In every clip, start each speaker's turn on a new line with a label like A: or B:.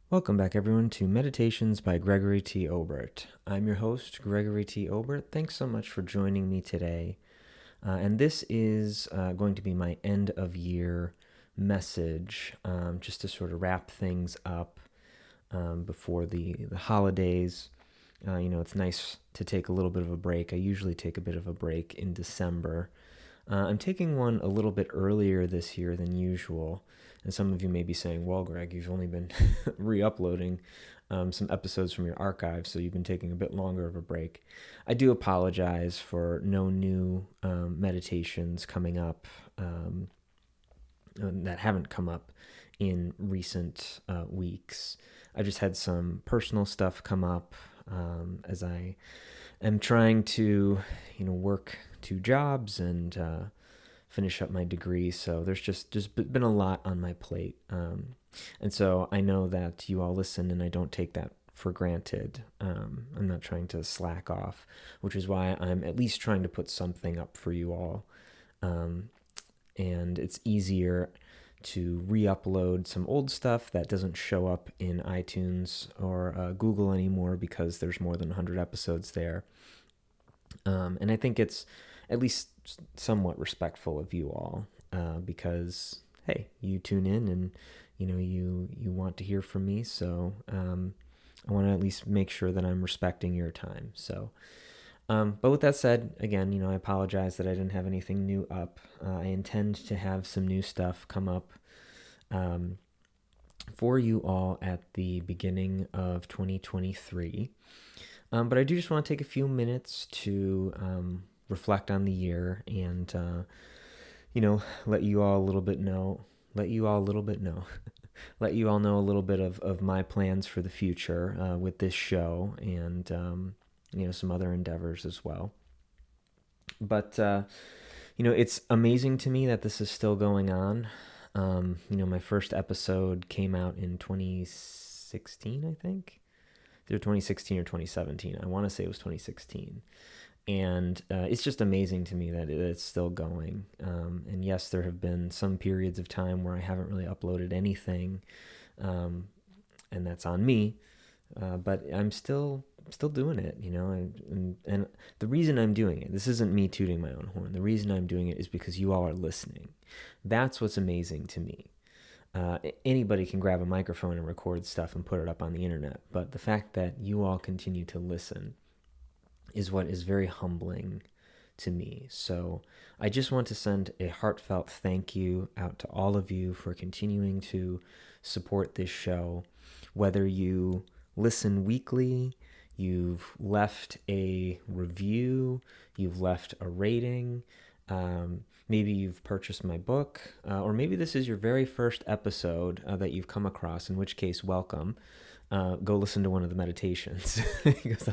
A: Welcome back, everyone, to Meditations by Gregory T. Obert. I'm your host, Gregory T. Obert. Thanks so much for joining me today. And this is going to be my end of year message, just to sort of wrap things up before the holidays. It's nice to take a little bit of a break. I usually take a bit of a break in December. I'm taking one a little bit earlier this year than usual. And some of you may be saying, well, Greg, you've only been re-uploading some episodes from your archive, so you've been taking a bit longer of a break. I do apologize for no new meditations coming up that haven't come up in recent weeks. I just had some personal stuff come up as I am trying to, work 2 jobs and finish up my degree. So there's just been a lot on my plate. And so I know that you all listen, and I don't take that for granted. I'm not trying to slack off, which is why I'm at least trying to put something up for you all. And it's easier to re-upload some old stuff that doesn't show up in iTunes or Google anymore because there's more than 100 episodes there. And I think it's at least somewhat respectful of you all because, hey, you tune in and, you want to hear from me. So I want to at least make sure that I'm respecting your time. So, but with that said, again, I apologize that I didn't have anything new up. I intend to have some new stuff come up for you all at the beginning of 2023. But I do just want to take a few minutes to reflect on the year and, let you all know, let you all know a little bit of my plans for the future with this show and, some other endeavors as well. But, it's amazing to me that this is still going on. My first episode came out in 2016, I think. Either 2016 or 2017. I want to say it was 2016. And it's just amazing to me that it's still going. And yes, there have been some periods of time where I haven't really uploaded anything, and that's on me. But I'm still doing it, and the reason I'm doing it, this isn't me tooting my own horn. The reason I'm doing it is because you all are listening. That's what's amazing to me. Anybody can grab a microphone and record stuff and put it up on the internet, but the fact that you all continue to listen is what is very humbling to me. So I just want to send a heartfelt thank you out to all of you for continuing to support this show. Whether you listen weekly, you've left a review, you've left a rating, maybe you've purchased my book, or maybe this is your very first episode that you've come across, in which case, welcome. Go listen to one of the meditations because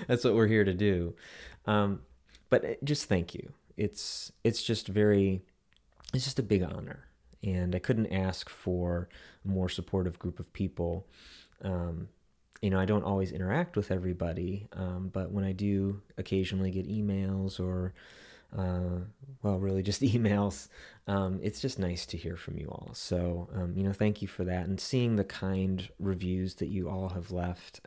A: that's what we're here to do. But just thank you. It's just a big honor, and I couldn't ask for a more supportive group of people. I don't always interact with everybody, but when I do occasionally get emails or really just emails, it's just nice to hear from you all. So, thank you for that. And seeing the kind reviews that you all have left,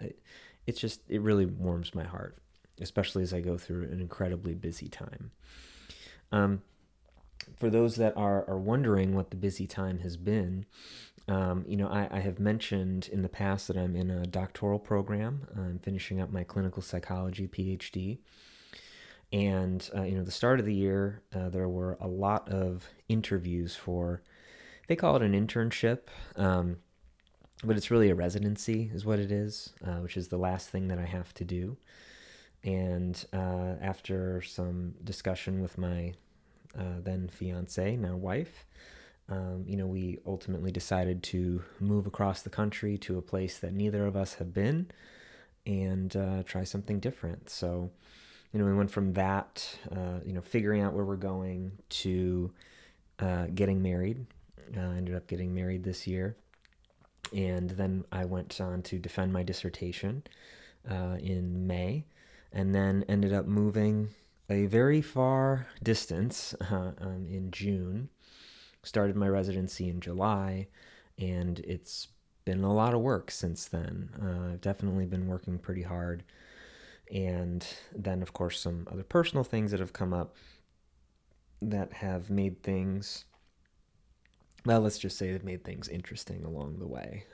A: it really warms my heart, especially as I go through an incredibly busy time. For those that are wondering what the busy time has been, I have mentioned in the past that I'm in a doctoral program. I'm finishing up my clinical psychology PhD. And, the start of the year, there were a lot of interviews they call it an internship, but it's really a residency is what it is, which is the last thing that I have to do. And after some discussion with my then fiance, now wife, we ultimately decided to move across the country to a place that neither of us have been and try something different. So, we went from that, figuring out where we're going to getting married. I ended up getting married this year. And then I went on to defend my dissertation in May, and then ended up moving a very far distance in June. Started my residency in July, and it's been a lot of work since then. I've definitely been working pretty hard. And then, of course, some other personal things that have come up that have made things, well, let's just say they've made things interesting along the way.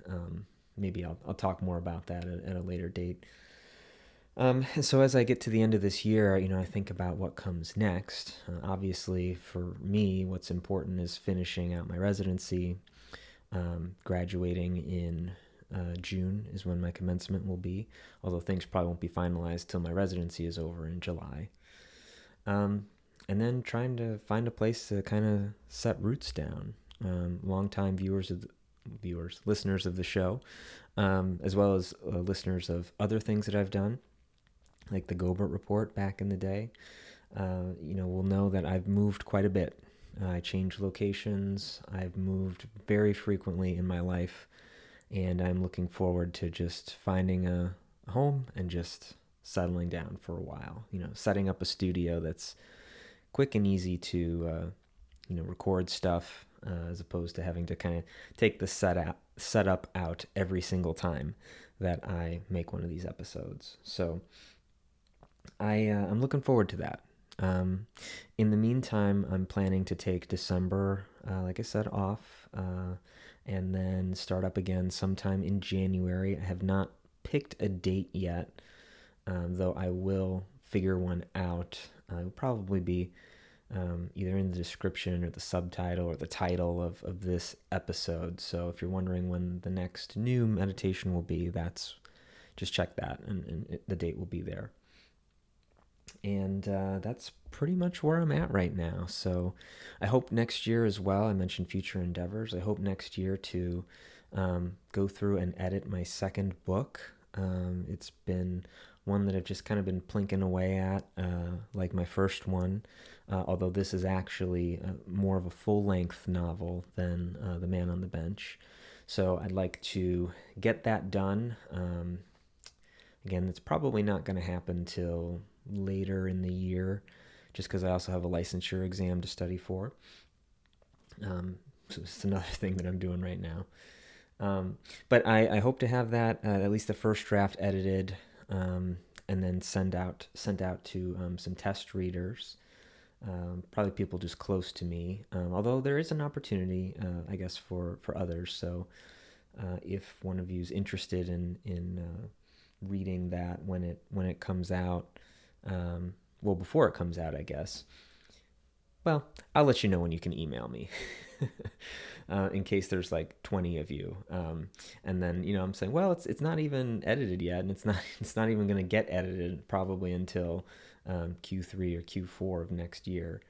A: Maybe I'll talk more about that at a later date. So as I get to the end of this year, I think about what comes next. Obviously, for me, what's important is finishing out my residency. Graduating in June is when my commencement will be, although things probably won't be finalized till my residency is over in July. And then trying to find a place to kind of set roots down. Longtime listeners of the show, as well as listeners of other things that I've done, like the Gobert Report back in the day, will know that I've moved quite a bit. I changed locations. I've moved very frequently in my life, and I'm looking forward to just finding a home and just settling down for a while. Setting up a studio that's quick and easy to, record stuff, as opposed to having to kind of take the setup out every single time that I make one of these episodes. So I'm looking forward to that. In the meantime, I'm planning to take December, like I said, off, and then start up again sometime in January. I have not picked a date yet, though I will figure one out. It will probably be either in the description or the subtitle or the title of this episode. So if you're wondering when the next new meditation will be, just check that, and the date will be there. And that's pretty much where I'm at right now. So I hope next year as well, I mentioned future endeavors, I hope next year to go through and edit my second book. It's been one that I've just kind of been plinking away at, like my first one, although this is actually more of a full-length novel than The Man on the Bench. So I'd like to get that done. Again, it's probably not going to happen till later in the year, just because I also have a licensure exam to study for. So it's another thing that I'm doing right now. But I hope to have that, at least the first draft, edited, and then sent out to some test readers, probably people just close to me, although there is an opportunity, I guess, for others. So if one of you is interested in reading that when it comes out, before it comes out, I guess. Well, I'll let you know when you can email me. In case there's like 20 of you, and then I'm saying, well, it's not even edited yet, and it's not even going to get edited probably until Q3 or Q4 of next year.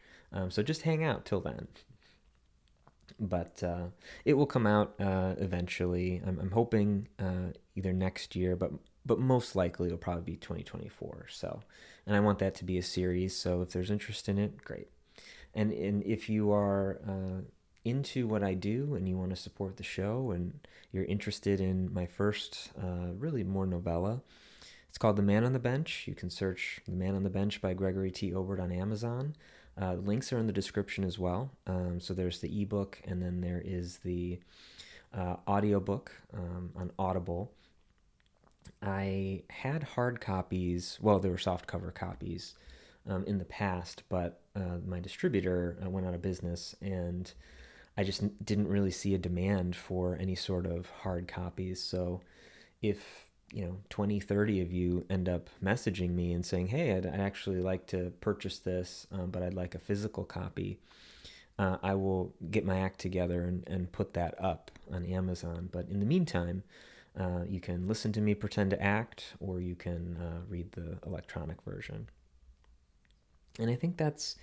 A: So just hang out till then. But it will come out eventually. I'm hoping either next year, but most likely it'll probably be 2024. So, and I want that to be a series. So if there's interest in it, great. And if you are into what I do and you want to support the show and you're interested in my first, really more novella, it's called The Man on the Bench. You can search The Man on the Bench by Gregory T. Obert on Amazon. Links are in the description as well. So there's the ebook, and then there is the audiobook on Audible. I had hard copies, well, they were softcover copies in the past, but my distributor went out of business, and I just didn't really see a demand for any sort of hard copies. So if 20, 30 of you end up messaging me and saying, hey, I'd actually like to purchase this, but I'd like a physical copy, I will get my act together and put that up on Amazon. But in the meantime, you can listen to me pretend to act, or you can read the electronic version. And I think that's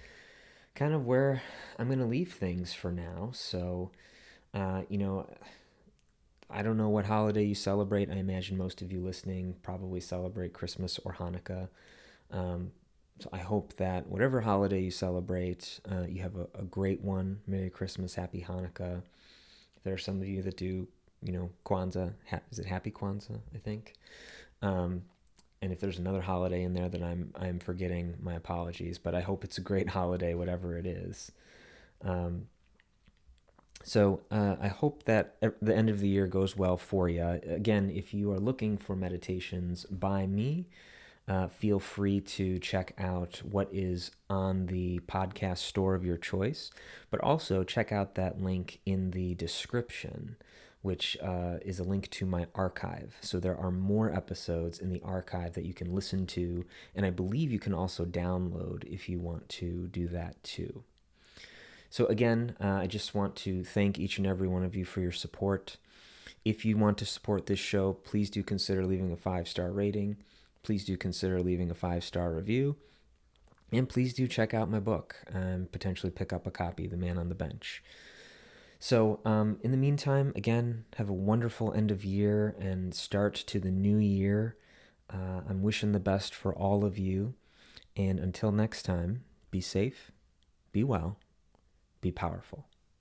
A: kind of where I'm going to leave things for now. So, I don't know what holiday you celebrate. I imagine most of you listening probably celebrate Christmas or Hanukkah. So I hope that whatever holiday you celebrate, you have a great one. Merry Christmas, Happy Hanukkah. If there are some of you that do, Kwanzaa, is it Happy Kwanzaa, I think? And if there's another holiday in there that I'm forgetting, my apologies. But I hope it's a great holiday, whatever it is. So I hope that the end of the year goes well for you. Again, if you are looking for meditations by me, feel free to check out what is on the podcast store of your choice, but also check out that link in the description, which is a link to my archive. So there are more episodes in the archive that you can listen to, and I believe you can also download if you want to do that too. So, again, I just want to thank each and every one of you for your support. If you want to support this show, please do consider leaving a 5-star rating. Please do consider leaving a 5-star review. And please do check out my book and potentially pick up a copy, The Man on the Bench. So, in the meantime, again, have a wonderful end of year and start to the new year. I'm wishing the best for all of you. And until next time, be safe, be well, be powerful.